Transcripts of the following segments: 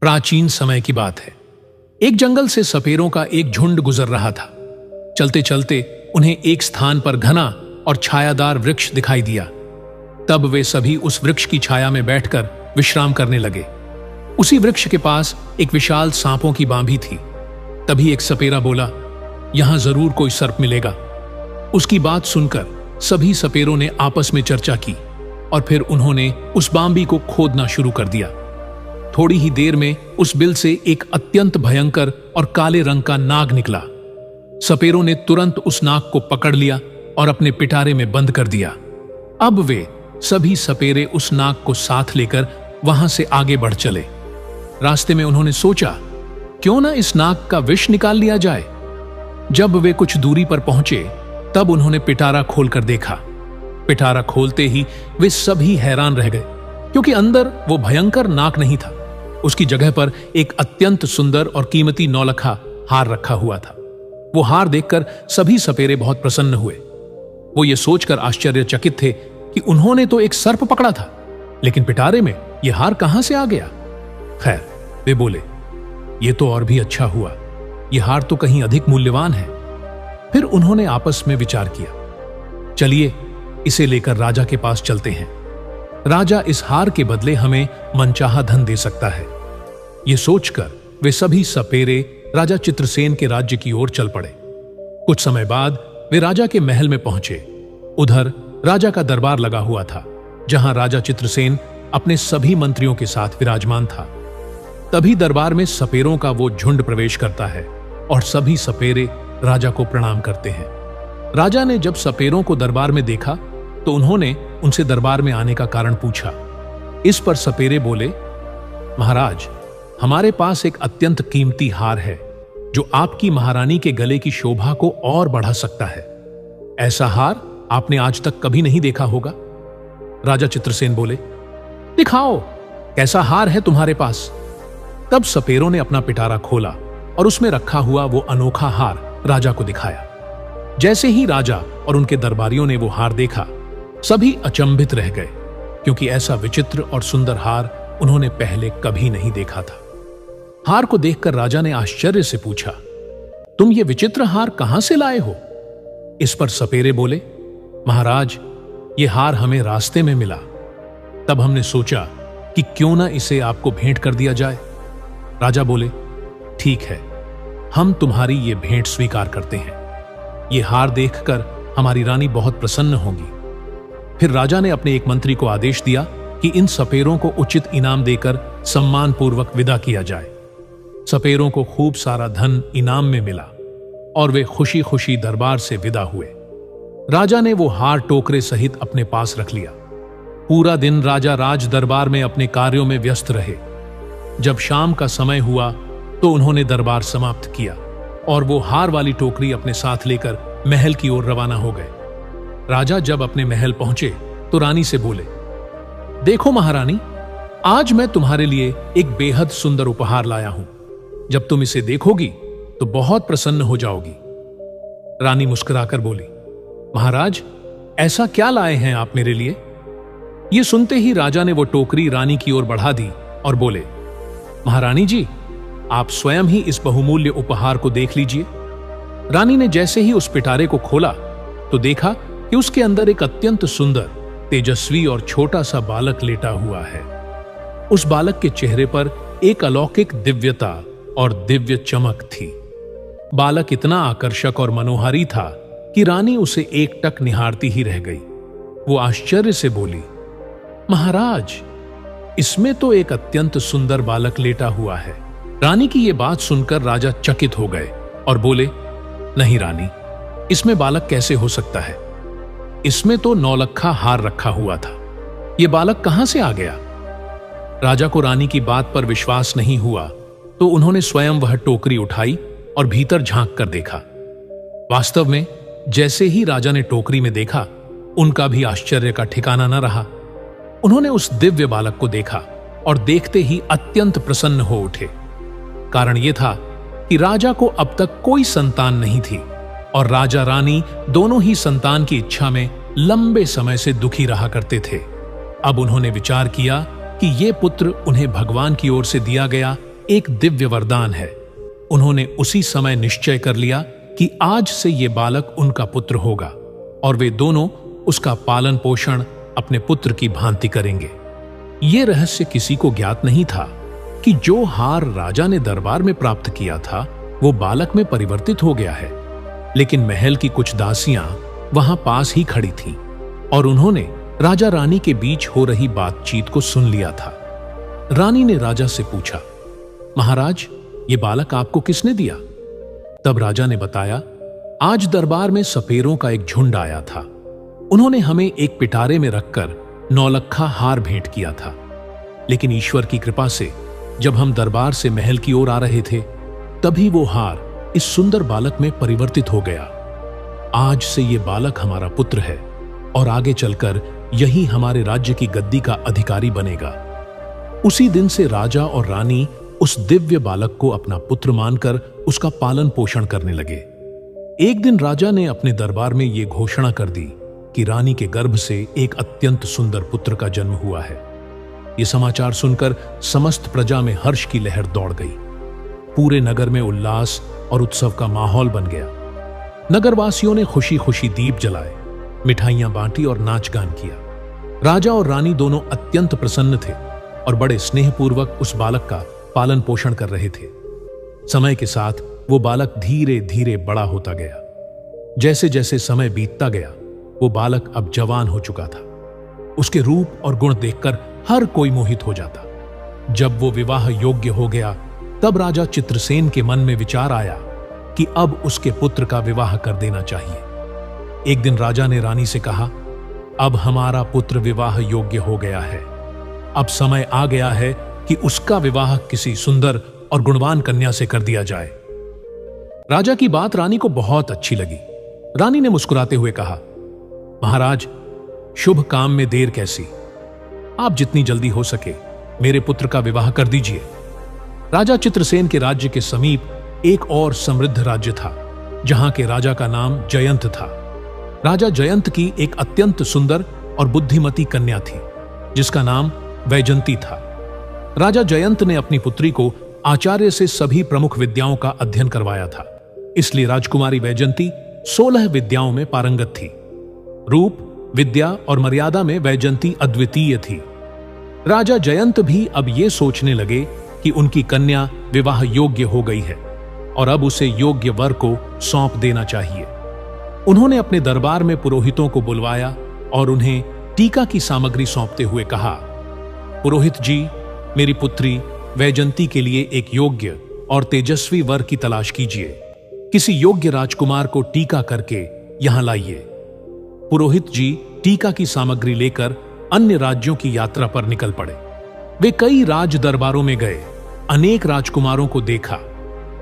प्राचीन समय की बात है। एक जंगल से सपेरों का एक झुंड गुजर रहा था। चलते चलते उन्हें एक स्थान पर घना और छायादार वृक्ष दिखाई दिया। तब वे सभी उस वृक्ष की छाया में बैठकर विश्राम करने लगे। उसी वृक्ष के पास एक विशाल सांपों की बांभी थी। तभी एक सपेरा बोला, यहां जरूर कोई सर्प मिलेगा। उसकी बात सुनकर सभी सपेरों ने आपस में चर्चा की और फिर उन्होंने उस बांभी को खोदना शुरू कर दिया। थोड़ी ही देर में उस बिल से एक अत्यंत भयंकर और काले रंग का नाग निकला। सपेरों ने तुरंत उस नाग को पकड़ लिया और अपने पिटारे में बंद कर दिया। अब वे सभी सपेरे उस नाग को साथ लेकर वहां से आगे बढ़ चले। रास्ते में उन्होंने सोचा, क्यों ना इस नाग का विष निकाल लिया जाए। जब वे कुछ दूरी पर पहुंचे तब उन्होंने पिटारा खोलकर देखा। पिटारा खोलते ही वे सभी हैरान रह गए, क्योंकि अंदर वो भयंकर नाग नहीं था। उसकी जगह पर एक अत्यंत सुंदर और कीमती नौलखा हार रखा हुआ था। वो हार देखकर सभी सपेरे बहुत प्रसन्न हुए। वो ये सोचकर आश्चर्यचकित थे कि उन्होंने तो एक सर्प पकड़ा था, लेकिन पिटारे में यह हार कहां से आ गया। खैर, वे बोले, ये तो और भी अच्छा हुआ, यह हार तो कहीं अधिक मूल्यवान है। फिर उन्होंने आपस में विचार किया, चलिए इसे लेकर राजा के पास चलते हैं। राजा इस हार के बदले हमें मनचाहा धन दे सकता है। यह सोचकर वे सभी सपेरे राजा चित्रसेन के राज्य की ओर चल पड़े। कुछ समय बाद वे राजा के महल में पहुंचे। उधर राजा का दरबार लगा हुआ था, जहां राजा चित्रसेन अपने सभी मंत्रियों के साथ विराजमान था। तभी दरबार में सपेरों का वो झुंड प्रवेश करता है और सभी सपेरे राजा को प्रणाम करते हैं। राजा ने जब सपेरों को दरबार में देखा तो उन्होंने उनसे दरबार में आने का कारण पूछा। इस पर सपेरे बोले, महाराज, हमारे पास एक अत्यंत कीमती हार है जो आपकी महारानी के गले की शोभा को और बढ़ा सकता है। ऐसा हार आपने आज तक कभी नहीं देखा होगा। राजा चित्रसेन बोले, दिखाओ कैसा हार है तुम्हारे पास। तब सपेरों ने अपना पिटारा खोला और उसमें रखा हुआ वो अनोखा हार राजा को दिखाया। जैसे ही राजा और उनके दरबारियों ने वो हार देखा, सभी अचंभित रह गए, क्योंकि ऐसा विचित्र और सुंदर हार उन्होंने पहले कभी नहीं देखा था। हार को देखकर राजा ने आश्चर्य से पूछा, तुम ये विचित्र हार कहां से लाए हो। इस पर सपेरे बोले, महाराज, ये हार हमें रास्ते में मिला। तब हमने सोचा कि क्यों ना इसे आपको भेंट कर दिया जाए। राजा बोले, ठीक है, हम तुम्हारी ये भेंट स्वीकार करते हैं। ये हार देखकर हमारी रानी बहुत प्रसन्न होगी। फिर राजा ने अपने एक मंत्री को आदेश दिया कि इन सपेरों को उचित इनाम देकर सम्मानपूर्वक विदा किया जाए। सपेरों को खूब सारा धन इनाम में मिला और वे खुशी खुशी दरबार से विदा हुए। राजा ने वो हार टोकरे सहित अपने पास रख लिया। पूरा दिन राजा राज दरबार में अपने कार्यों में व्यस्त रहे। जब शाम का समय हुआ तो उन्होंने दरबार समाप्त किया और वो हार वाली टोकरी अपने साथ लेकर महल की ओर रवाना हो गए। राजा जब अपने महल पहुंचे तो रानी से बोले, देखो महारानी, आज मैं तुम्हारे लिए एक बेहद सुंदर उपहार लाया हूं। जब तुम इसे देखोगी तो बहुत प्रसन्न हो जाओगी। रानी मुस्कुराकर बोली, महाराज, ऐसा क्या लाए हैं आप मेरे लिए। यह सुनते ही राजा ने वो टोकरी रानी की ओर बढ़ा दी और बोले, महारानी जी, आप स्वयं ही इस बहुमूल्य उपहार को देख लीजिए। रानी ने जैसे ही उस पिटारे को खोला तो देखा कि उसके अंदर एक अत्यंत सुंदर, तेजस्वी और छोटा सा बालक लेटा हुआ है। उस बालक के चेहरे पर एक अलौकिक दिव्यता और दिव्य चमक थी। बालक इतना आकर्षक और मनोहारी था कि रानी उसे एकटक निहारती ही रह गई। वो आश्चर्य से बोली, महाराज, इसमें तो एक अत्यंत सुंदर बालक लेटा हुआ है। रानी की यह बात सुनकर राजा चकित हो गए और बोले, नहीं रानी, इसमें बालक कैसे हो सकता है। इसमें तो नौलखा हार रखा हुआ था। यह बालक कहां से आ गया। राजा को रानी की बात पर विश्वास नहीं हुआ तो उन्होंने स्वयं वह टोकरी उठाई और भीतर झांक कर देखा। वास्तव में जैसे ही राजा ने टोकरी में देखा, उनका भी आश्चर्य का ठिकाना न रहा। उन्होंने उस दिव्य बालक को देखा और देखते ही अत्यंत प्रसन्न हो उठे। कारण यह था कि राजा को अब तक कोई संतान नहीं थी और राजा रानी दोनों ही संतान की इच्छा में लंबे समय से दुखी रहा करते थे। अब उन्होंने विचार किया कि ये पुत्र उन्हें भगवान की ओर से दिया गया एक दिव्य वरदान है। उन्होंने उसी समय निश्चय कर लिया कि आज से ये बालक उनका पुत्र होगा और वे दोनों उसका पालन पोषण अपने पुत्र की भांति करेंगे। ये रहस्य किसी को ज्ञात नहीं था कि जो हार राजा ने दरबार में प्राप्त किया था वो बालक में परिवर्तित हो गया है। लेकिन महल की कुछ दासियां वहां पास ही खड़ी थीं और उन्होंने राजा रानी के बीच हो रही बातचीत को सुन लिया था। रानी ने राजा से पूछा, महाराज, ये बालक आपको किसने दिया? तब राजा ने बताया, आज दरबार में सपेरों का एक झुंड आया था। उन्होंने हमें एक पिटारे में रखकर नौलखा हार भेंट किया था। लेकिन ईश्वर की कृपा से जब हम दरबार से महल की ओर आ रहे थे तभी वो हार इस सुंदर बालक में परिवर्तित हो गया। आज से ये बालक हमारा पुत्र है और आगे चलकर यही हमारे राज्य की गद्दी का अधिकारी बनेगा। उसी दिन से राजा और रानी उस दिव्य बालक को अपना पुत्र मानकर उसका पालन पोषण करने लगे। एक दिन राजा ने अपने दरबार में ये घोषणा कर दी कि रानी के गर्भ से एक अत्यंत सुंदर पुत्र का जन्म हुआ है। ये समाचार सुनकर समस्त प्रजा में हर्ष की लहर दौड़ गई। पूरे नगर में उल्लास और उत्सव का माहौल बन गया। नगरवासियों ने खुशी खुशी दीप जलाए, मिठाइयां बांटी और नाच गान किया। राजा और रानी दोनों अत्यंत प्रसन्न थे और बड़े स्नेहपूर्वक उस बालक का पालन पोषण कर रहे थे। समय के साथ वो बालक धीरे धीरे बड़ा होता गया। जैसे जैसे समय बीतता गया वो बालक अब जवान हो चुका था। उसके रूप और गुण देखकर हर कोई मोहित हो जाता। जब वो विवाह योग्य हो गया तब राजा चित्रसेन के मन में विचार आया कि अब उसके पुत्र का विवाह कर देना चाहिए। एक दिन राजा ने रानी से कहा, अब हमारा पुत्र विवाह योग्य हो गया है। अब समय आ गया है कि उसका विवाह किसी सुंदर और गुणवान कन्या से कर दिया जाए। राजा की बात रानी को बहुत अच्छी लगी। रानी ने मुस्कुराते हुए कहा, महाराज, शुभ काम में देर कैसी। आप जितनी जल्दी हो सके मेरे पुत्र का विवाह कर दीजिए। राजा चित्रसेन के राज्य के समीप एक और समृद्ध राज्य था जहां के राजा का नाम जयंत था। राजा जयंत की एक अत्यंत सुंदर और बुद्धिमती कन्या थी जिसका नाम वैजंती था। राजा जयंत ने अपनी पुत्री को आचार्य से सभी प्रमुख विद्याओं का अध्ययन करवाया था। इसलिए राजकुमारी वैजंती 16 विद्याओं में पारंगत थी। रूप, विद्या और मर्यादा में वैजंती अद्वितीय थी। राजा जयंत भी अब ये सोचने लगे कि उनकी कन्या विवाह योग्य हो गई है और अब उसे योग्य वर को सौंप देना चाहिए। उन्होंने अपने दरबार में पुरोहितों को बुलवाया और उन्हें टीका की सामग्री सौंपते हुए कहा, पुरोहित जी, मेरी पुत्री वैजंती के लिए एक योग्य और तेजस्वी वर की तलाश कीजिए। किसी योग्य राजकुमार को टीका करके यहां लाइए। पुरोहित जी टीका की सामग्री लेकर अन्य राज्यों की यात्रा पर निकल पड़े। वे कई राज दरबारों में गए, अनेक राजकुमारों को देखा,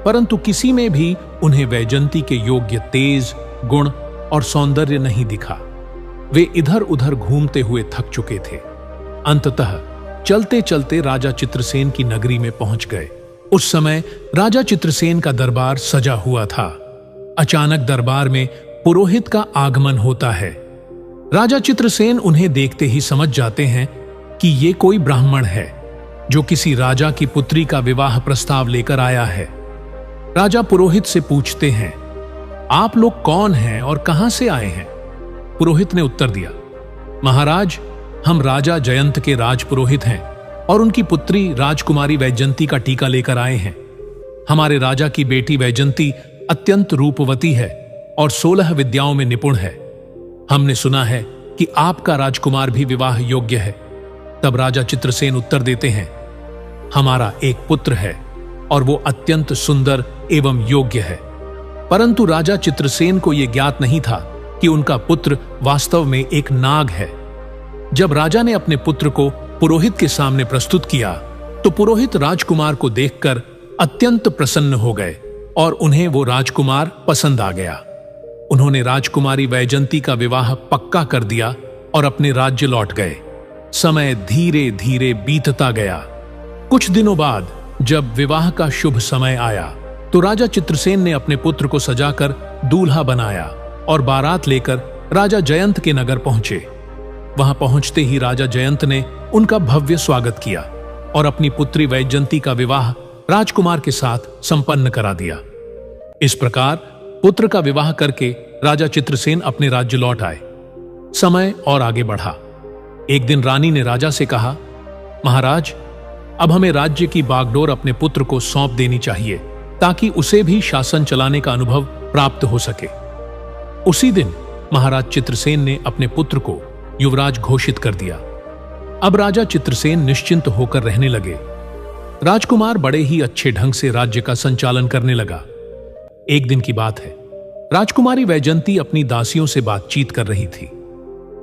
परंतु किसी में भी उन्हें वैजंती के योग्य तेज, गुण और सौंदर्य नहीं दिखा। वे इधर उधर घूमते हुए थक चुके थे। अंततः चलते चलते राजा चित्रसेन की नगरी में पहुंच गए। उस समय राजा चित्रसेन का दरबार सजा हुआ था। अचानक दरबार में पुरोहित का आगमन होता है। राजा चित्रसेन उन्हें देखते ही समझ जाते हैं कि ये कोई ब्राह्मण है जो किसी राजा की पुत्री का विवाह प्रस्ताव लेकर आया है। राजा पुरोहित से पूछते हैं, आप लोग कौन हैं और कहां से आए हैं? पुरोहित ने उत्तर दिया, महाराज, हम राजा जयंत के राजपुरोहित हैं और उनकी पुत्री राजकुमारी वैजंती का टीका लेकर आए हैं। हमारे राजा की बेटी वैजंती अत्यंत रूपवती है और 16 विद्याओं में निपुण है। हमने सुना है कि आपका राजकुमार भी विवाह योग्य है। तब राजा चित्रसेन उत्तर देते हैं, हमारा एक पुत्र है और वो अत्यंत सुंदर एवं योग्य है। परंतु राजा चित्रसेन को यह ज्ञात नहीं था कि उनका पुत्र वास्तव में एक नाग है। जब राजा ने अपने पुत्र को पुरोहित के सामने प्रस्तुत किया तो पुरोहित राजकुमार को देखकर अत्यंत प्रसन्न हो गए और उन्हें वो राजकुमार पसंद आ गया। उन्होंने राजकुमारी वैजंती का विवाह पक्का कर दिया और अपने राज्य लौट गए। समय धीरे धीरे बीतता गया। कुछ दिनों बाद जब विवाह का शुभ समय आया तो राजा चित्रसेन ने अपने पुत्र को सजाकर दूल्हा बनाया और बारात लेकर राजा जयंत के नगर पहुंचे। वहां पहुंचते ही राजा जयंत ने उनका भव्य स्वागत किया और अपनी पुत्री वैजंती का विवाह राजकुमार के साथ संपन्न करा दिया। इस प्रकार पुत्र का विवाह करके राजा चित्रसेन अपने राज्य लौट आए। समय और आगे बढ़ा। एक दिन रानी ने राजा से कहा, महाराज, अब हमें राज्य की बागडोर अपने पुत्र को सौंप देनी चाहिए ताकि उसे भी शासन चलाने का अनुभव प्राप्त हो सके। उसी दिन महाराज चित्रसेन ने अपने पुत्र को युवराज घोषित कर दिया। अब राजा चित्रसेन निश्चिंत होकर रहने लगे। राजकुमार बड़े ही अच्छे ढंग से राज्य का संचालन करने लगा। एक दिन की बात है, राजकुमारी वैजंती अपनी दासियों से बातचीत कर रही थी।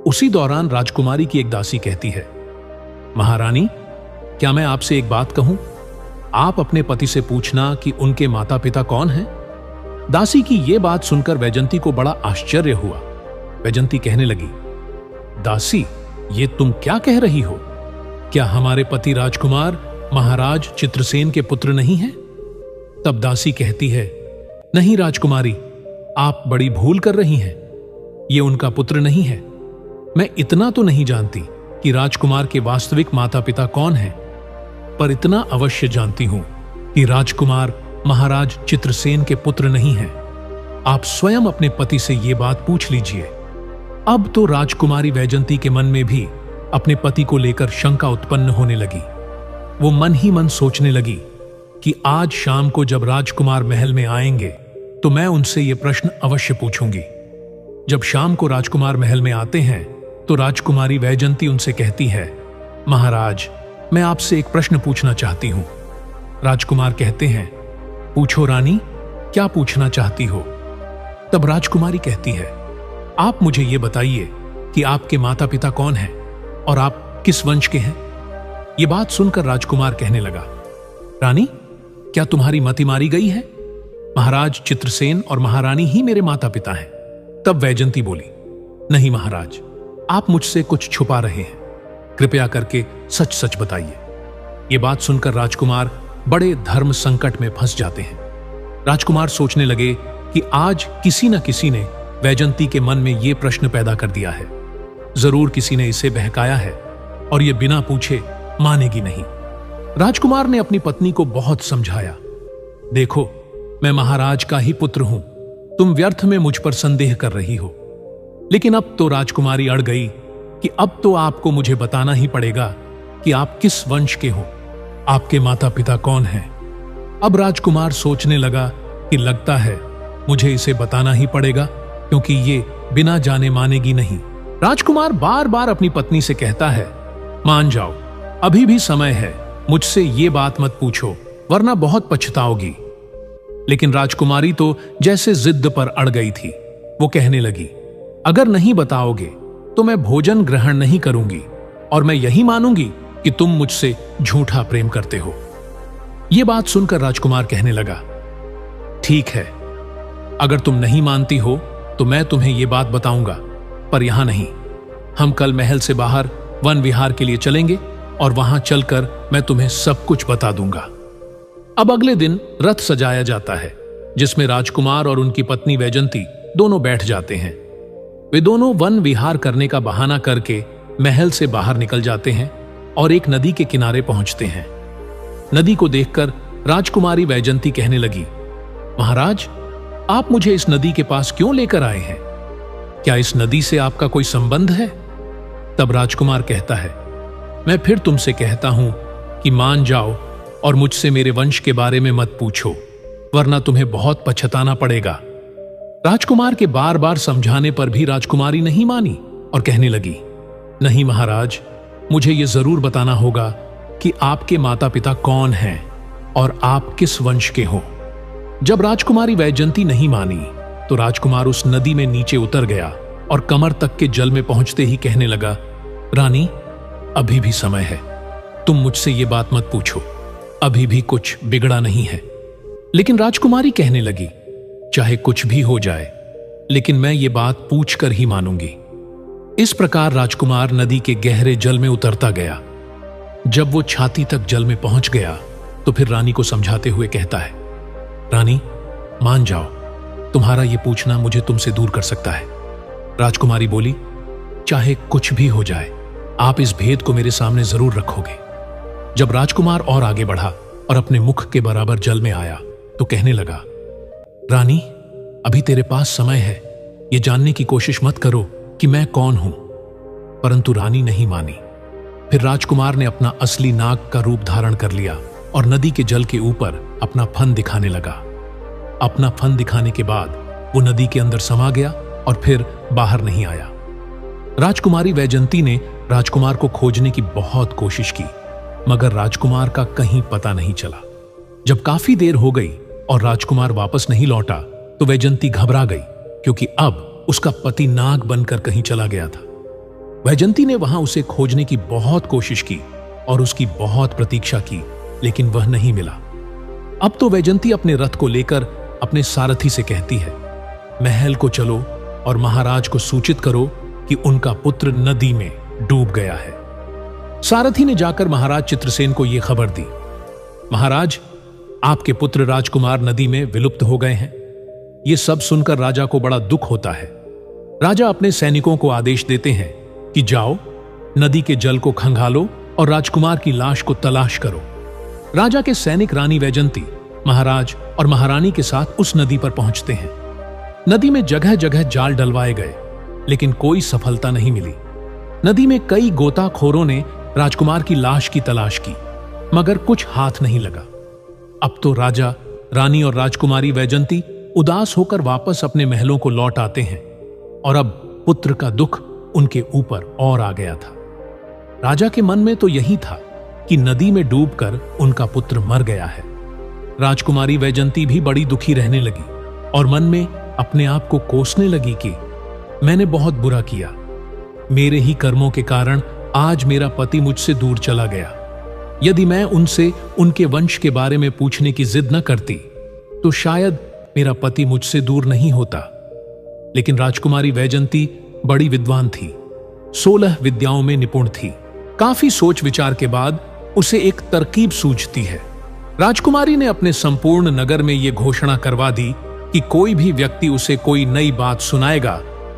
उसी दौरान राजकुमारी की एक दासी कहती है, महारानी, क्या मैं आपसे एक बात कहूं? आप अपने पति से पूछना कि उनके माता पिता कौन हैं। दासी की यह बात सुनकर वैजंती को बड़ा आश्चर्य हुआ। वैजंती कहने लगी, दासी, ये तुम क्या कह रही हो? क्या हमारे पति राजकुमार महाराज चित्रसेन के पुत्र नहीं हैं? तब दासी कहती है, नहीं राजकुमारी, आप बड़ी भूल कर रही हैं। ये उनका पुत्र नहीं है। मैं इतना तो नहीं जानती कि राजकुमार के वास्तविक माता पिता कौन हैं, पर इतना अवश्य जानती हूं कि राजकुमार महाराज चित्रसेन के पुत्र नहीं हैं। आप स्वयं अपने पति से यह बात पूछ लीजिए। अब तो राजकुमारी वैजंती के मन में भी अपने पति को लेकर शंका उत्पन्न होने लगी। वो मन ही मन सोचने लगी कि आज शाम को जब राजकुमार महल में आएंगे तो मैं उनसे यह प्रश्न अवश्य पूछूंगी। जब शाम को राजकुमार महल में आते हैं तो राजकुमारी वैजंती उनसे कहती है, महाराज, मैं आपसे एक प्रश्न पूछना चाहती हूं। राजकुमार कहते हैं, पूछो रानी, क्या पूछना चाहती हो? तब राजकुमारी कहती है, आप मुझे यह बताइए कि आपके माता पिता कौन हैं और आप किस वंश के हैं। यह बात सुनकर राजकुमार कहने लगा, रानी, क्या तुम्हारी मति मारी गई है? महाराज चित्रसेन और महारानी ही मेरे माता पिता हैं। तब वैजंती बोली, नहीं महाराज, आप मुझसे कुछ छुपा रहे हैं। कृपया करके सच सच बताइए। यह बात सुनकर राजकुमार बड़े धर्म संकट में फंस जाते हैं। राजकुमार सोचने लगे कि आज किसी न किसी ने वैजंती के मन में यह प्रश्न पैदा कर दिया है। जरूर किसी ने इसे बहकाया है और यह बिना पूछे मानेगी नहीं। राजकुमार ने अपनी पत्नी को बहुत समझाया, देखो, मैं महाराज का ही पुत्र हूं, तुम व्यर्थ में मुझ पर संदेह कर रही हो। लेकिन अब तो राजकुमारी अड़ गई कि अब तो आपको मुझे बताना ही पड़ेगा कि आप किस वंश के हो, आपके माता पिता कौन हैं। अब राजकुमार सोचने लगा कि लगता है मुझे इसे बताना ही पड़ेगा, क्योंकि ये बिना जाने मानेगी नहीं। राजकुमार बार बार अपनी पत्नी से कहता है, मान जाओ, अभी भी समय है, मुझसे ये बात मत पूछो, वरना बहुत पछताओगी। लेकिन राजकुमारी तो जैसे जिद पर अड़ गई थी। वो कहने लगी, अगर नहीं बताओगे तो मैं भोजन ग्रहण नहीं करूंगी और मैं यही मानूंगी कि तुम मुझसे झूठा प्रेम करते हो। यह बात सुनकर राजकुमार कहने लगा, ठीक है, अगर तुम नहीं मानती हो तो मैं तुम्हें यह बात बताऊंगा, पर यहां नहीं। हम कल महल से बाहर वन विहार के लिए चलेंगे और वहां चलकर मैं तुम्हें सब कुछ बता दूंगा। अब अगले दिन रथ सजाया जाता है, जिसमें राजकुमार और उनकी पत्नी वैजंती दोनों बैठ जाते हैं। वे दोनों वन विहार करने का बहाना करके महल से बाहर निकल जाते हैं और एक नदी के किनारे पहुंचते हैं। नदी को देखकर राजकुमारी वैजंती कहने लगी, महाराज, आप मुझे इस नदी के पास क्यों लेकर आए हैं? क्या इस नदी से आपका कोई संबंध है? तब राजकुमार कहता है, मैं फिर तुमसे कहता हूं कि मान जाओ और मुझसे मेरे वंश के बारे में मत पूछो, वरना तुम्हें बहुत पछताना पड़ेगा। राजकुमार के बार बार समझाने पर भी राजकुमारी नहीं मानी और कहने लगी, नहीं महाराज, मुझे यह जरूर बताना होगा कि आपके माता पिता कौन हैं और आप किस वंश के हो। जब राजकुमारी वैजंती नहीं मानी तो राजकुमार उस नदी में नीचे उतर गया और कमर तक के जल में पहुंचते ही कहने लगा, रानी, अभी भी समय है, तुम मुझसे यह बात मत पूछो, अभी भी कुछ बिगड़ा नहीं है। लेकिन राजकुमारी कहने लगी, चाहे कुछ भी हो जाए, लेकिन मैं ये बात पूछकर ही मानूंगी। इस प्रकार राजकुमार नदी के गहरे जल में उतरता गया। जब वो छाती तक जल में पहुंच गया तो फिर रानी को समझाते हुए कहता है, रानी, मान जाओ, तुम्हारा ये पूछना मुझे तुमसे दूर कर सकता है। राजकुमारी बोली, चाहे कुछ भी हो जाए, आप इस भेद को मेरे सामने जरूर रखोगे। जब राजकुमार और आगे बढ़ा और अपने मुख के बराबर जल में आया तो कहने लगा, रानी, अभी तेरे पास समय है, ये जानने की कोशिश मत करो कि मैं कौन हूं। परंतु रानी नहीं मानी। फिर राजकुमार ने अपना असली नाग का रूप धारण कर लिया और नदी के जल के ऊपर अपना फन दिखाने लगा। अपना फन दिखाने के बाद वो नदी के अंदर समा गया और फिर बाहर नहीं आया। राजकुमारी वैजंती ने राजकुमार को खोजने की बहुत कोशिश की, मगर राजकुमार का कहीं पता नहीं चला। जब काफी देर हो गई और राजकुमार वापस नहीं लौटा तो वैजंती घबरा गई, क्योंकि अब उसका पति नाग बनकर कहीं चला गया था। वैजंती ने वहां उसे खोजने की बहुत कोशिश की और उसकी बहुत प्रतीक्षा की, लेकिन वह नहीं मिला। अब तो वैजंती अपने रथ को लेकर अपने सारथी से कहती है, महल को चलो और महाराज को सूचित करो कि उनका पुत्र नदी में डूब गया है। सारथी ने जाकर महाराज चित्रसेन को यह खबर दी, महाराज, आपके पुत्र राजकुमार नदी में विलुप्त हो गए हैं। यह सब सुनकर राजा को बड़ा दुख होता है। राजा अपने सैनिकों को आदेश देते हैं कि जाओ, नदी के जल को खंगालो और राजकुमार की लाश को तलाश करो। राजा के सैनिक रानी वैजंती, महाराज और महारानी के साथ उस नदी पर पहुंचते हैं। नदी में जगह जगह जाल डलवाए गए, लेकिन कोई सफलता नहीं मिली। नदी में कई गोताखोरों ने राजकुमार की लाश की तलाश की, मगर कुछ हाथ नहीं लगा। अब तो राजा, रानी और राजकुमारी वैजंती उदास होकर वापस अपने महलों को लौट आते हैं और अब पुत्र का दुख उनके ऊपर और आ गया था। राजा के मन में तो यही था कि नदी में डूबकर उनका पुत्र मर गया है। राजकुमारी वैजंती भी बड़ी दुखी रहने लगी और मन में अपने आप को कोसने लगी कि मैंने बहुत बुरा किया। मेरे ही कर्मों के कारण आज मेरा पति मुझसे दूर चला गया। यदि मैं उनसे उनके वंश के बारे में पूछने की जिद न करती तो शायद मेरा पति मुझसे दूर नहीं होता। लेकिन राजकुमारी वैजंती बड़ी विद्वान थी, 16 विद्याओं में निपुण थी। काफी सोच विचार के बाद उसे एक तरकीब सूझती है। राजकुमारी ने अपने संपूर्ण नगर में यह घोषणा करवा दी कि कोई भी व्यक्ति उसे कोई नई बात सुनाएगा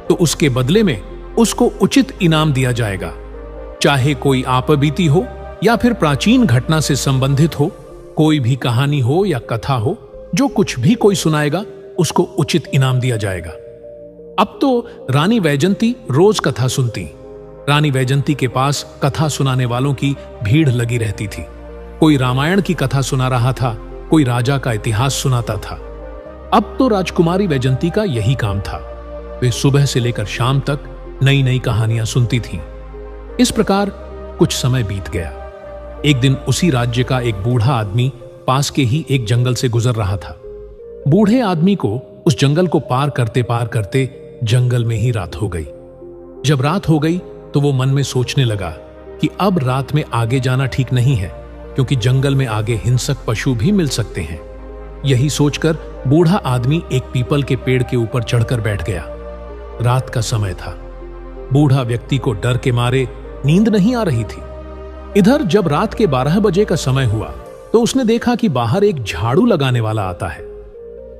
तो उसके बदले में उसको उचित इनाम दिया जाएगा, चाहे कोई आपबीती हो या फिर प्राचीन घटना से संबंधित हो, कोई भी कहानी हो या कथा हो, जो कुछ भी कोई सुनाएगा उसको उचित इनाम दिया जाएगा। अब तो रानी वैजंती रोज कथा सुनती। रानी वैजंती के पास कथा सुनाने वालों की भीड़ लगी रहती थी। कोई रामायण की कथा सुना रहा था, कोई राजा का इतिहास सुनाता था। अब तो राजकुमारी वैजंती का यही काम था। वे सुबह से लेकर शाम तक नई नई कहानियां सुनती थीं। इस प्रकार कुछ समय बीत गया। एक दिन उसी राज्य का एक बूढ़ा आदमी पास के ही एक जंगल से गुजर रहा था। बूढ़े आदमी को उस जंगल को पार करते जंगल में ही रात हो गई। जब रात हो गई तो वो मन में सोचने लगा कि अब रात में आगे जाना ठीक नहीं है, क्योंकि जंगल में आगे हिंसक पशु भी मिल सकते हैं। यही सोचकर बूढ़ा आदमी एक पीपल के पेड़ के ऊपर चढ़कर बैठ गया। रात का समय था। बूढ़ा व्यक्ति को डर के मारे नींद नहीं आ रही थी। इधर जब रात के 12 बजे का समय हुआ तो उसने देखा कि बाहर एक झाड़ू लगाने वाला आता है।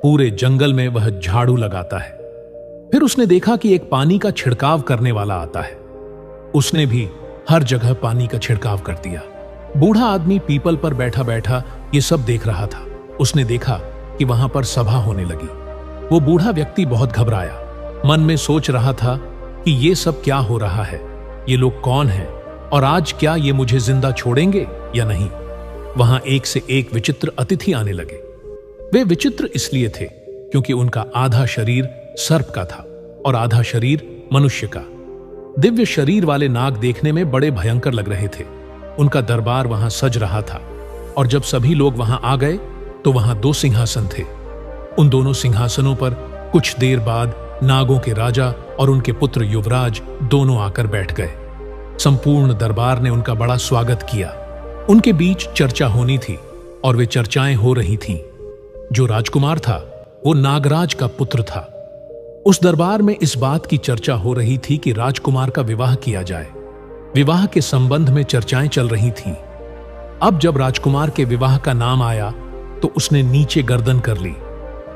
पूरे जंगल में वह झाड़ू लगाता है। फिर उसने देखा कि एक पानी का छिड़काव करने वाला आता है। उसने भी हर जगह पानी का छिड़काव कर दिया। बूढ़ा आदमी पीपल पर बैठा बैठा ये सब देख रहा था। उसने देखा कि वहां पर सभा होने लगी। वो बूढ़ा व्यक्ति बहुत घबराया। मन में सोच रहा था कि ये सब क्या हो रहा है, ये लोग कौन हैं और आज क्या ये मुझे जिंदा छोड़ेंगे या नहीं। वहां एक से एक विचित्र अतिथि आने लगे। वे विचित्र इसलिए थे क्योंकि उनका आधा शरीर सर्प का था और आधा शरीर मनुष्य का। दिव्य शरीर वाले नाग देखने में बड़े भयंकर लग रहे थे। उनका दरबार वहां सज रहा था और जब सभी लोग वहां आ गए तो वहां 2 सिंहासन थे। उन दोनों सिंहासनों पर कुछ देर बाद नागों के राजा और उनके पुत्र युवराज दोनों आकर बैठ गए। संपूर्ण दरबार ने उनका बड़ा स्वागत किया। उनके बीच चर्चा होनी थी और वे चर्चाएं हो रही थीं। जो राजकुमार था वो नागराज का पुत्र था। उस दरबार में इस बात की चर्चा हो रही थी कि राजकुमार का विवाह किया जाए। विवाह के संबंध में चर्चाएं चल रही थीं। अब जब राजकुमार के विवाह का नाम आया तो उसने नीचे गर्दन कर ली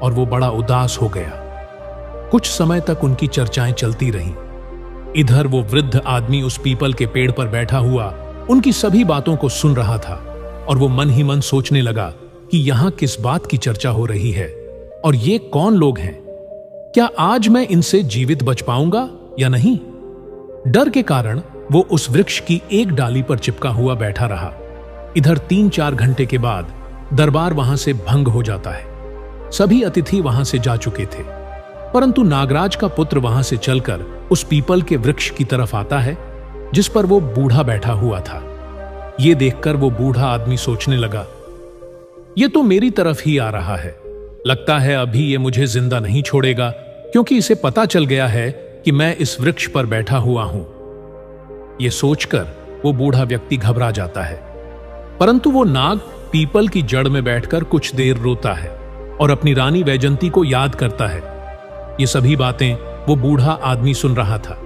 और वो बड़ा उदास हो गया। कुछ समय तक उनकी चर्चाएं चलती रहीं। इधर वो वृद्ध आदमी उस पीपल के पेड़ पर बैठा हुआ उनकी सभी बातों को सुन रहा था। और वो मन ही मन सोचने लगा कि यहां किस बात की चर्चा हो रही है और ये कौन लोग हैं। क्या आज मैं इनसे जीवित बच पाऊंगा या नहीं। डर के कारण वो उस वृक्ष की एक डाली पर चिपका हुआ बैठा रहा। इधर 3-4 घंटे के बाद दरबार वहां से भंग हो जाता है। सभी अतिथि वहां से जा चुके थे, परंतु नागराज का पुत्र वहां से चलकर उस पीपल के वृक्ष की तरफ आता है जिस पर वो बूढ़ा बैठा हुआ था। ये देखकर वो बूढ़ा आदमी सोचने लगा, ये तो मेरी तरफ ही आ रहा है। लगता है अभी ये मुझे जिंदा नहीं छोड़ेगा, क्योंकि इसे पता चल गया है कि मैं इस वृक्ष पर बैठा हुआ हूं। ये सोचकर वो बूढ़ा व्यक्ति घबरा जाता है, परंतु वो नाग पीपल की जड़ में बैठकर कुछ देर रोता है और अपनी रानी वैजंती को याद करता है। ये सभी बातें वो बूढ़ा आदमी सुन रहा था।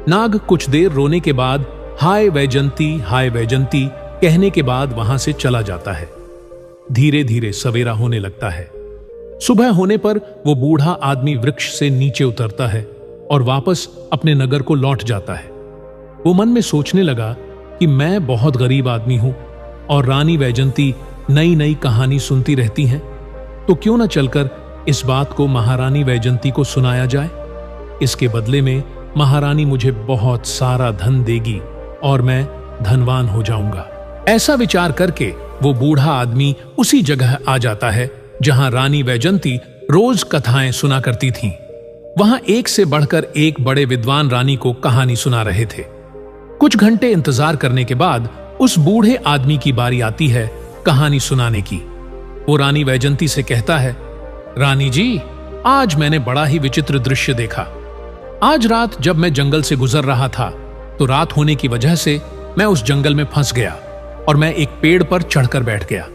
नाग कुछ देर रोने के बाद हाय वैजंती कहने के बाद वहां से चला जाता है। धीरे धीरे सवेरा होने लगता है। सुबह होने पर वो बूढ़ा आदमी वृक्ष से नीचे उतरता है और वापस अपने नगर को लौट जाता है। वो मन में सोचने लगा कि मैं बहुत गरीब आदमी हूं और रानी वैजंती नई नई कहानी सुनती रहती हैं, तो क्यों न चलकर इस बात को महारानी वैजंती को सुनाया जाए। इसके बदले में महारानी मुझे बहुत सारा धन देगी और मैं धनवान हो जाऊंगा। ऐसा विचार करके वो बूढ़ा आदमी उसी जगह आ जाता है जहां रानी वैजंती रोज कथाएं सुना करती थीं। वहां एक से बढ़कर एक बड़े विद्वान रानी को कहानी सुना रहे थे। कुछ घंटे इंतजार करने के बाद उस बूढ़े आदमी की बारी आती है कहानी सुनाने की। वो रानी वैजंती से कहता है, रानी जी, आज मैंने बड़ा ही विचित्र दृश्य देखा। आज रात जब मैं जंगल से गुजर रहा था तो रात होने की वजह से मैं उस जंगल में फंस गया और मैं एक पेड़ पर चढ़कर बैठ गया।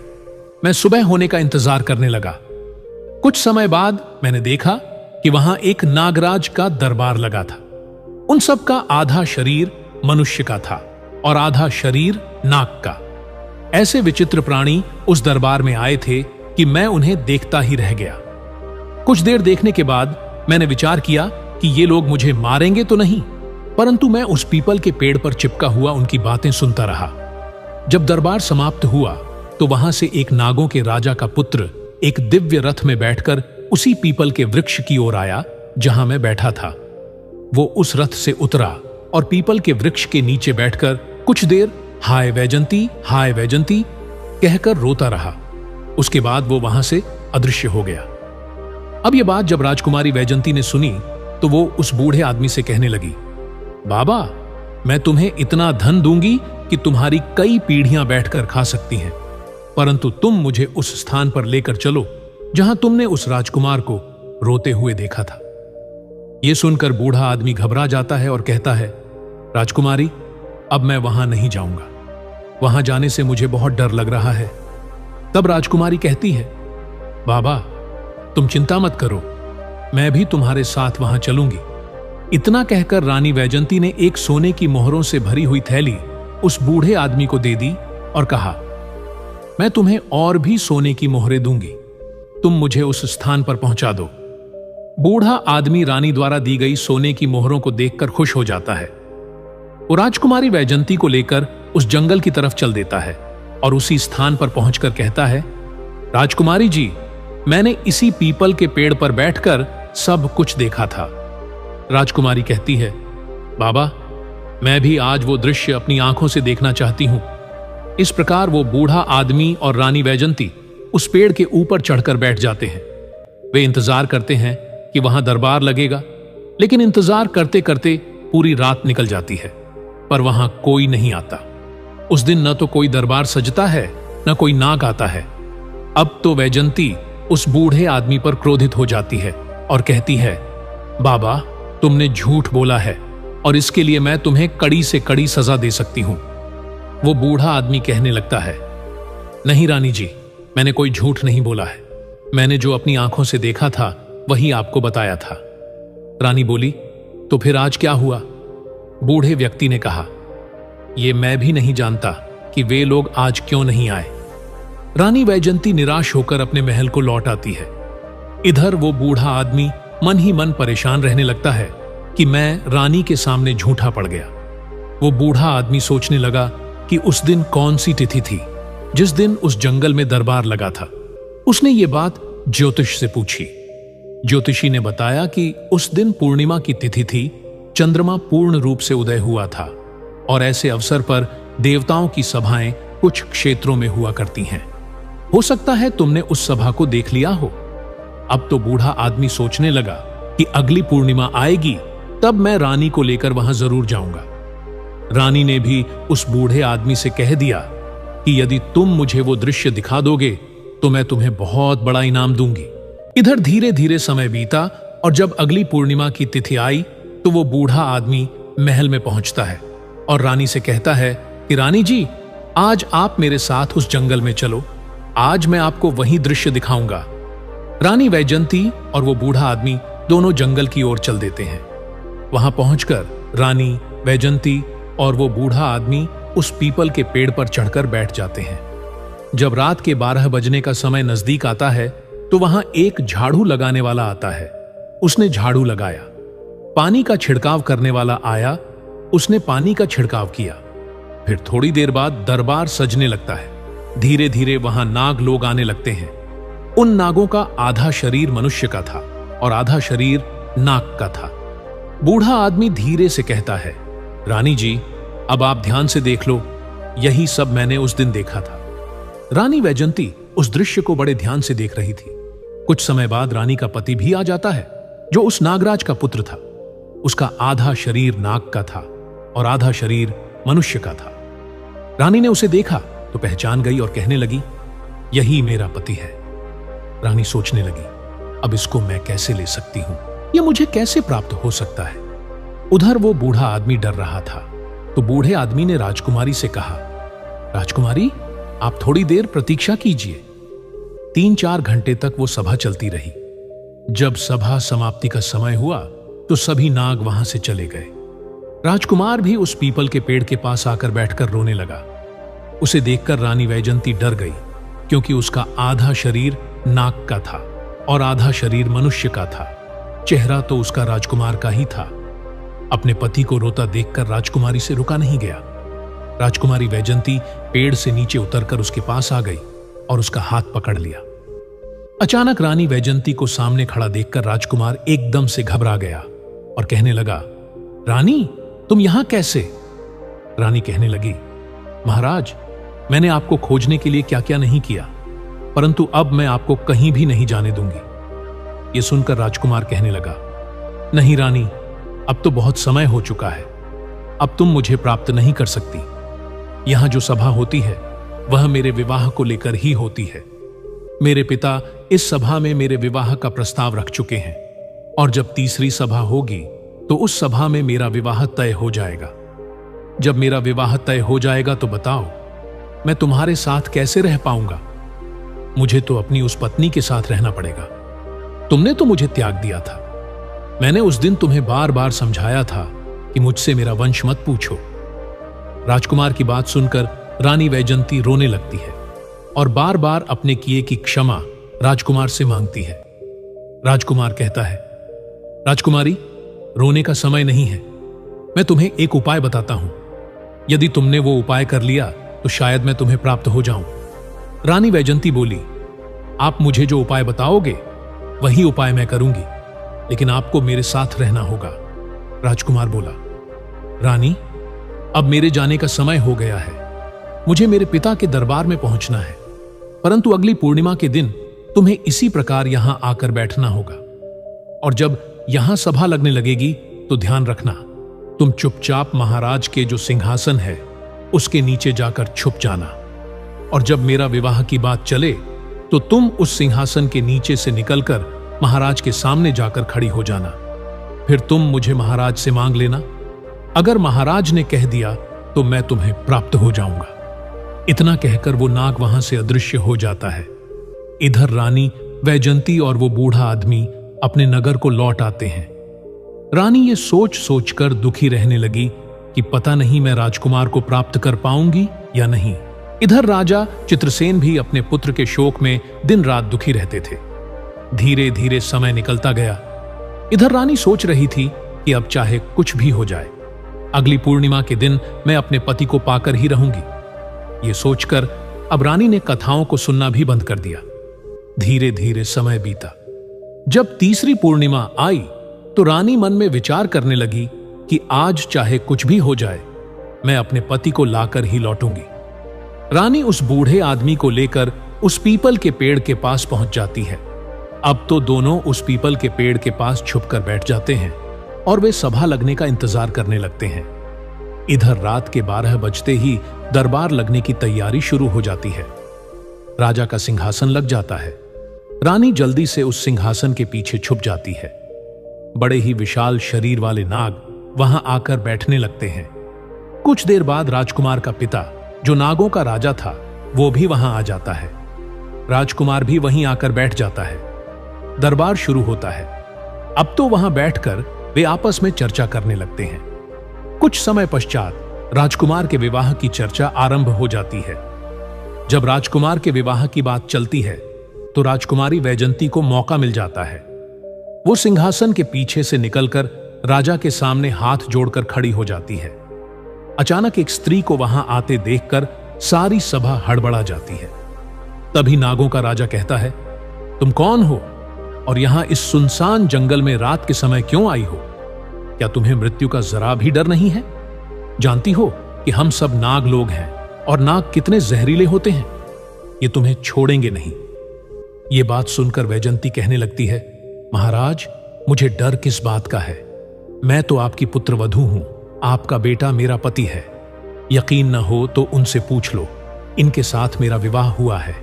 मैं सुबह होने का इंतजार करने लगा। कुछ समय बाद मैंने देखा कि वहां एक नागराज का दरबार लगा था। उन सब का आधा शरीर मनुष्य का था और आधा शरीर नाग का। ऐसे विचित्र प्राणी उस दरबार में आए थे कि मैं उन्हें देखता ही रह गया। कुछ देर देखने के बाद मैंने विचार किया कि ये लोग मुझे मारेंगे तो नहीं, परंतु मैं उस पीपल के पेड़ पर चिपका हुआ उनकी बातें सुनता रहा। जब दरबार समाप्त हुआ तो वहां से एक नागों के राजा का पुत्र एक दिव्य रथ में बैठकर उसी पीपल के वृक्ष की ओर आया जहां मैं बैठा था। वो उस रथ से उतरा और पीपल के वृक्ष के नीचे बैठकर कुछ देर हाय वैजंती कहकर रोता रहा। उसके बाद वो वहां से अदृश्य हो गया। अब ये बात जब राजकुमारी वैजंती ने सुनी तो वो उस बूढ़े आदमी से कहने लगी, बाबा, मैं तुम्हें इतना धन दूंगी कि तुम्हारी कई पीढ़ियां बैठकर खा सकती हैं, परंतु तुम मुझे उस स्थान पर लेकर चलो जहां तुमने उस राजकुमार को रोते हुए देखा था। यह सुनकर बूढ़ा आदमी घबरा जाता है और कहता है, राजकुमारी, अब मैं वहां नहीं जाऊंगा। वहां जाने से मुझे बहुत डर लग रहा है। तब राजकुमारी कहती है, बाबा, तुम चिंता मत करो, मैं भी तुम्हारे साथ वहां चलूंगी। इतना कहकर रानी वैजंती ने एक सोने की मोहरों से भरी हुई थैली उस बूढ़े आदमी को दे दी और कहा, मैं तुम्हें और भी सोने की मोहरें दूंगी, तुम मुझे उस स्थान पर पहुंचा दो। बूढ़ा आदमी रानी द्वारा दी गई सोने की मोहरों को देखकर खुश हो जाता है। वो राजकुमारी वैजंती को लेकर उस जंगल की तरफ चल देता है और उसी स्थान पर पहुंचकर कहता है, राजकुमारी जी, मैंने इसी पीपल के पेड़ पर बैठकर सब कुछ देखा था। राजकुमारी कहती है, बाबा, मैं भी आज वो दृश्य अपनी आंखों से देखना चाहती हूं। इस प्रकार वो बूढ़ा आदमी और रानी वैजंती उस पेड़ के ऊपर चढ़कर बैठ जाते हैं। वे इंतजार करते हैं कि वहां दरबार लगेगा, लेकिन इंतजार करते करते पूरी रात निकल जाती है, पर वहां कोई नहीं आता। उस दिन न तो कोई दरबार सजता है, न कोई नाग आता है। अब तो वैजंती उस बूढ़े आदमी पर क्रोधित हो जाती है और कहती है, बाबा, तुमने झूठ बोला है और इसके लिए मैं तुम्हें कड़ी से कड़ी सजा दे सकती हूं। वो बूढ़ा आदमी कहने लगता है, नहीं रानी जी, मैंने कोई झूठ नहीं बोला है। मैंने जो अपनी आंखों से देखा था वही आपको बताया था। रानी बोली, तो फिर आज क्या हुआ? बूढ़े व्यक्ति ने कहा, ये मैं भी नहीं जानता कि वे लोग आज क्यों नहीं आए। रानी वैजंती निराश होकर अपने महल को लौट आती है। इधर वो बूढ़ा आदमी मन ही मन परेशान रहने लगता है कि मैं रानी के सामने झूठा पड़ गया। वो बूढ़ा आदमी सोचने लगा कि उस दिन कौन सी तिथि थी जिस दिन उस जंगल में दरबार लगा था। उसने ये बात ज्योतिष से पूछी। ज्योतिषी ने बताया कि उस दिन पूर्णिमा की तिथि थी, चंद्रमा पूर्ण रूप से उदय हुआ था और ऐसे अवसर पर देवताओं की सभाएं कुछ क्षेत्रों में हुआ करती हैं। हो सकता है तुमने उस सभा को देख लिया हो। अब तो बूढ़ा आदमी सोचने लगा कि अगली पूर्णिमा आएगी तब मैं रानी को लेकर वहां जरूर जाऊंगा। रानी ने भी उस बूढ़े आदमी से कह दिया कि यदि तुम मुझे वो दृश्य दिखा दोगे तो मैं तुम्हें बहुत बड़ा इनाम दूंगी। इधर धीरे धीरे समय बीता और जब अगली पूर्णिमा की तिथि आई तो वो बूढ़ा आदमी महल में पहुंचता है और रानी से कहता है कि रानी जी, आज आप मेरे साथ उस जंगल में चलो, आज मैं आपको वही दृश्य दिखाऊंगा। रानी वैजंती और वो बूढ़ा आदमी दोनों जंगल की ओर चल देते हैं। वहां पहुंचकर रानी, वैजंती और वो बूढ़ा आदमी उस पीपल के पेड़ पर चढ़कर बैठ जाते हैं। जब रात के 12 बजने का समय नजदीक आता है तो वहां एक झाड़ू लगाने वाला आता है। उसने झाड़ू लगाया। पानी का छिड़काव करने वाला आया, उसने पानी का छिड़काव किया। फिर थोड़ी देर बाद दरबार सजने लगता है। धीरे धीरे वहां नाग लोग आने लगते हैं। उन नागों का आधा शरीर मनुष्य का था और आधा शरीर नाग का था। बूढ़ा आदमी धीरे से कहता है, रानी जी, अब आप ध्यान से देख लो, यही सब मैंने उस दिन देखा था। रानी वैजंती उस दृश्य को बड़े ध्यान से देख रही थी। कुछ समय बाद रानी का पति भी आ जाता है, जो उस नागराज का पुत्र था। उसका आधा शरीर नाग का था और आधा शरीर मनुष्य का था। रानी ने उसे देखा तो पहचान गई और कहने लगी, यही मेरा पति है। रानी सोचने लगी, अब इसको मैं कैसे ले सकती हूं, यह मुझे कैसे प्राप्त हो सकता है। उधर वो बूढ़ा आदमी डर रहा था तो बूढ़े आदमी ने राजकुमारी से कहा, राजकुमारी, आप थोड़ी देर प्रतीक्षा कीजिए। 3-4 घंटे तक वो सभा चलती रही। जब सभा समाप्ति का समय हुआ तो सभी नाग वहां से चले गए। राजकुमार भी उस पीपल के पेड़ के पास आकर बैठकर रोने लगा। उसे देखकर रानी वैजंती डर गई, क्योंकि उसका आधा शरीर नाग का था और आधा शरीर मनुष्य का था। चेहरा तो उसका राजकुमार का ही था। अपने पति को रोता देखकर राजकुमारी से रुका नहीं गया। राजकुमारी वैजंती पेड़ से नीचे उतरकर उसके पास आ गई और उसका हाथ पकड़ लिया। अचानक रानी वैजंती को सामने खड़ा देखकर राजकुमार एकदम से घबरा गया और कहने लगा, रानी, तुम यहां कैसे? रानी कहने लगी, महाराज, मैंने आपको खोजने के लिए क्या क्या नहीं किया, परंतु अब मैं आपको कहीं भी नहीं जाने दूंगी। यह सुनकर राजकुमार कहने लगा, नहीं रानी, अब तो बहुत समय हो चुका है, अब तुम मुझे प्राप्त नहीं कर सकती। यहां जो सभा होती है वह मेरे विवाह को लेकर ही होती है। मेरे पिता इस सभा में मेरे विवाह का प्रस्ताव रख चुके हैं और जब तीसरी सभा होगी तो उस सभा में मेरा विवाह तय हो जाएगा। जब मेरा विवाह तय हो जाएगा तो बताओ, मैं तुम्हारे साथ कैसे रह पाऊंगा? मुझे तो अपनी उस पत्नी के साथ रहना पड़ेगा। तुमने तो मुझे त्याग दिया था। मैंने उस दिन तुम्हें बार बार समझाया था कि मुझसे मेरा वंश मत पूछो। राजकुमार की बात सुनकर रानी वैजंती रोने लगती है और बार बार अपने किए की क्षमा राजकुमार से मांगती है। राजकुमार कहता है, राजकुमारी, रोने का समय नहीं है। मैं तुम्हें एक उपाय बताता हूं। यदि तुमने वो उपाय कर लिया तो शायद मैं तुम्हें प्राप्त हो जाऊं। रानी वैजंती बोली, आप मुझे जो उपाय बताओगे वही उपाय मैं करूंगी, लेकिन आपको मेरे साथ रहना होगा। राजकुमार बोला, रानी, अब मेरे जाने का समय हो गया है। मुझे मेरे पिता के दरबार में पहुंचना है, परंतु अगली पूर्णिमा के दिन तुम्हें इसी प्रकार यहां आकर बैठना होगा और जब यहां सभा लगने लगेगी तो ध्यान रखना, तुम चुपचाप महाराज के जो सिंहासन है उसके नीचे जाकर छुप जाना और जब मेरा विवाह की बात चले तो तुम उस सिंहासन के नीचे से निकलकर महाराज के सामने जाकर खड़ी हो जाना। फिर तुम मुझे महाराज से मांग लेना। अगर महाराज ने कह दिया तो मैं तुम्हें प्राप्त हो जाऊंगा। इतना कहकर वो नाग वहां से अदृश्य हो जाता है। इधर रानी वैजंती और वो बूढ़ा आदमी अपने नगर को लौट आते हैं। रानी ये सोच सोचकर दुखी रहने लगी कि पता नहीं मैं राजकुमार को प्राप्त कर पाऊंगी या नहीं। इधर राजा चित्रसेन भी अपने पुत्र के शोक में दिन रात दुखी रहते थे। धीरे धीरे समय निकलता गया। इधर रानी सोच रही थी कि अब चाहे कुछ भी हो जाए, अगली पूर्णिमा के दिन मैं अपने पति को पाकर ही रहूंगी। ये सोचकर अब रानी ने कथाओं को सुनना भी बंद कर दिया। धीरे धीरे समय बीता। जब तीसरी पूर्णिमा आई तो रानी मन में विचार करने लगी कि आज चाहे कुछ भी हो जाए, मैं अपने पति को लाकर ही लौटूंगी। रानी उस बूढ़े आदमी को लेकर उस पीपल के पेड़ के पास पहुंच जाती है। अब तो दोनों उस पीपल के पेड़ के पास छुपकर बैठ जाते हैं और वे सभा लगने का इंतजार करने लगते हैं। इधर रात के 12 बजते ही दरबार लगने की तैयारी शुरू हो जाती है। राजा का सिंहासन लग जाता है। रानी जल्दी से उस सिंहासन के पीछे छुप जाती है। बड़े ही विशाल शरीर वाले नाग वहां आकर बैठने लगते हैं। कुछ देर बाद राजकुमार का पिता, जो नागों का राजा था, वो भी वहां आ जाता है। राजकुमार भी वहीं आकर बैठ जाता है। दरबार शुरू होता है। अब तो वहां बैठकर वे आपस में चर्चा करने लगते हैं। कुछ समय पश्चात राजकुमार के विवाह की चर्चा आरंभ हो जाती है। जब राजकुमार के विवाह की बात चलती है तो राजकुमारी वैजंती को मौका मिल जाता है। वो सिंहासन के पीछे से निकलकर राजा के सामने हाथ जोड़कर खड़ी हो जाती है। अचानक एक स्त्री को वहां आते देखकर सारी सभा हड़बड़ा जाती है। तभी नागों का राजा कहता है, तुम कौन हो और यहां इस सुनसान जंगल में रात के समय क्यों आई हो? क्या तुम्हें मृत्यु का जरा भी डर नहीं है? जानती हो कि हम सब नाग लोग हैं और नाग कितने जहरीले होते हैं। ये तुम्हें छोड़ेंगे नहीं। ये बात सुनकर वैजंती कहने लगती है, महाराज, मुझे डर किस बात का है? मैं तो आपकी पुत्रवधू हूं। आपका बेटा मेरा पति है। यकीन न हो तो उनसे पूछ लो, इनके साथ मेरा विवाह हुआ है।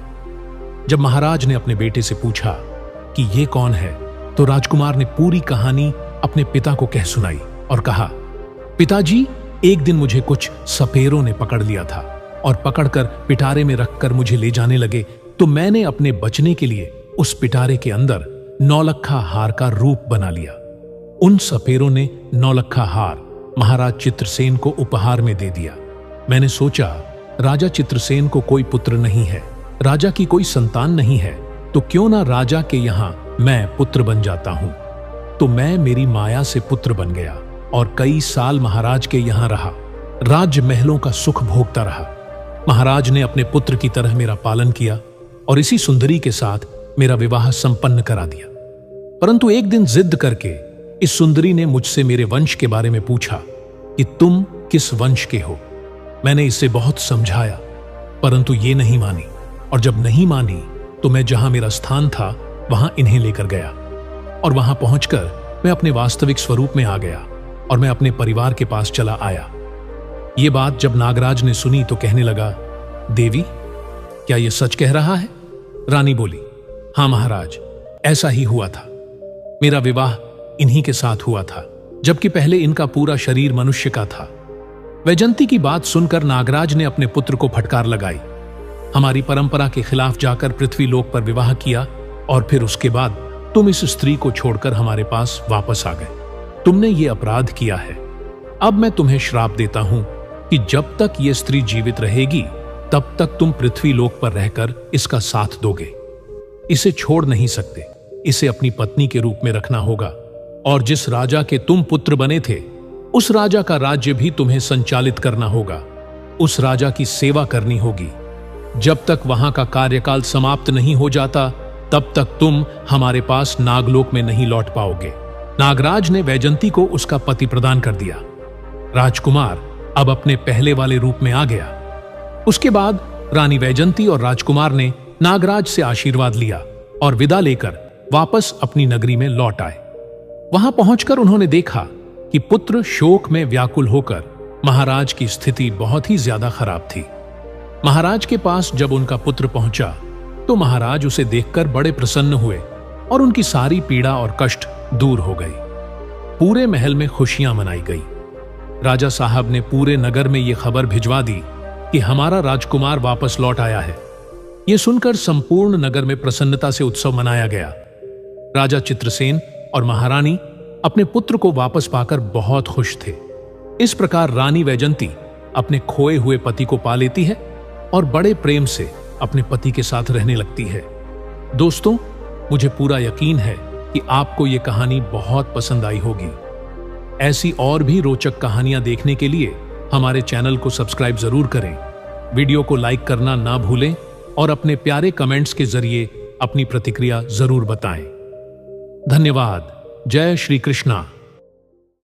जब महाराज ने अपने बेटे से पूछा कि ये कौन है, तो राजकुमार ने पूरी कहानी अपने पिता को कह सुनाई और कहा, पिताजी, एक दिन मुझे कुछ सपेरों ने पकड़ लिया था और पकड़कर पिटारे में रखकर मुझे ले जाने लगे, तो मैंने अपने बचने के लिए उस पिटारे के अंदर नौलखा हार का रूप बना लिया। उन सपेरों ने नौलखा हार महाराज चित्रसेन को उपहार में दे दिया। मैंने सोचा, राजा चित्रसेन को कोई पुत्र नहीं है, राजा की कोई संतान नहीं है, तो क्यों ना राजा के यहां मैं पुत्र बन जाता हूं। तो मैं मेरी माया से पुत्र बन गया और कई साल महाराज के यहां रहा। राज्य महलों का सुख भोगता रहा। महाराज ने अपने पुत्र की तरह मेरा पालन किया और इसी सुंदरी के साथ मेरा विवाह संपन्न करा दिया। परंतु एक दिन जिद करके इस सुंदरी ने मुझसे मेरे वंश के बारे में पूछा कि तुम किस वंश के हो। मैंने इसे बहुत समझाया, परंतु ये नहीं मानी, और जब नहीं मानी तो मैं जहां मेरा स्थान था वहां इन्हें लेकर गया और वहां पहुंचकर मैं अपने वास्तविक स्वरूप में आ गया और मैं अपने परिवार के पास चला आया। ये बात जब नागराज ने सुनी तो कहने लगा, देवी, क्या यह सच कह रहा है? रानी बोली, हां महाराज, ऐसा ही हुआ था। मेरा विवाह इन्हीं के साथ हुआ था, जबकि पहले इनका पूरा शरीर मनुष्य का था। वैजंती की बात सुनकर नागराज ने अपने पुत्र को फटकार लगाई। हमारी परंपरा के खिलाफ जाकर पृथ्वी लोक पर विवाह किया और फिर उसके बाद तुम इस स्त्री को छोड़कर हमारे पास वापस आ गए। तुमने ये अपराध किया है। अब मैं तुम्हें श्राप देता हूं कि जब तक ये स्त्री जीवित रहेगी तब तक तुम पृथ्वी लोक पर रहकर इसका साथ दोगे। इसे छोड़ नहीं सकते। इसे अपनी पत्नी के रूप में रखना होगा और जिस राजा के तुम पुत्र बने थे उस राजा का राज्य भी तुम्हें संचालित करना होगा। उस राजा की सेवा करनी होगी। जब तक वहां का कार्यकाल समाप्त नहीं हो जाता तब तक तुम हमारे पास नागलोक में नहीं लौट पाओगे। नागराज ने वैजंती को उसका पति प्रदान कर दिया। राजकुमार अब अपने पहले वाले रूप में आ गया। उसके बाद रानी वैजंती और राजकुमार ने नागराज से आशीर्वाद लिया और विदा लेकर वापस अपनी नगरी में लौट आए। वहां पहुंचकर उन्होंने देखा कि पुत्र शोक में व्याकुल होकर महाराज की स्थिति बहुत ही ज्यादा खराब थी। महाराज के पास जब उनका पुत्र पहुंचा तो महाराज उसे देखकर बड़े प्रसन्न हुए और उनकी सारी पीड़ा और कष्ट दूर हो गई। पूरे महल में खुशियां मनाई गई। राजा साहब ने पूरे नगर में यह खबर भिजवा दी कि हमारा राजकुमार वापस लौट आया है। यह सुनकर संपूर्ण नगर में प्रसन्नता से उत्सव मनाया गया। राजा चित्रसेन और महारानी अपने पुत्र को वापस पाकर बहुत खुश थे। इस प्रकार रानी वैजंती अपने खोए हुए पति को पा लेती है और बड़े प्रेम से अपने पति के साथ रहने लगती है। दोस्तों, मुझे पूरा यकीन है कि आपको यह कहानी बहुत पसंद आई होगी। ऐसी और भी रोचक कहानियां देखने के लिए हमारे चैनल को सब्सक्राइब जरूर करें वीडियो को लाइक करना ना भूलें और अपने प्यारे कमेंट्स के जरिए अपनी प्रतिक्रिया जरूर बताएं। धन्यवाद। जय श्री कृष्णा।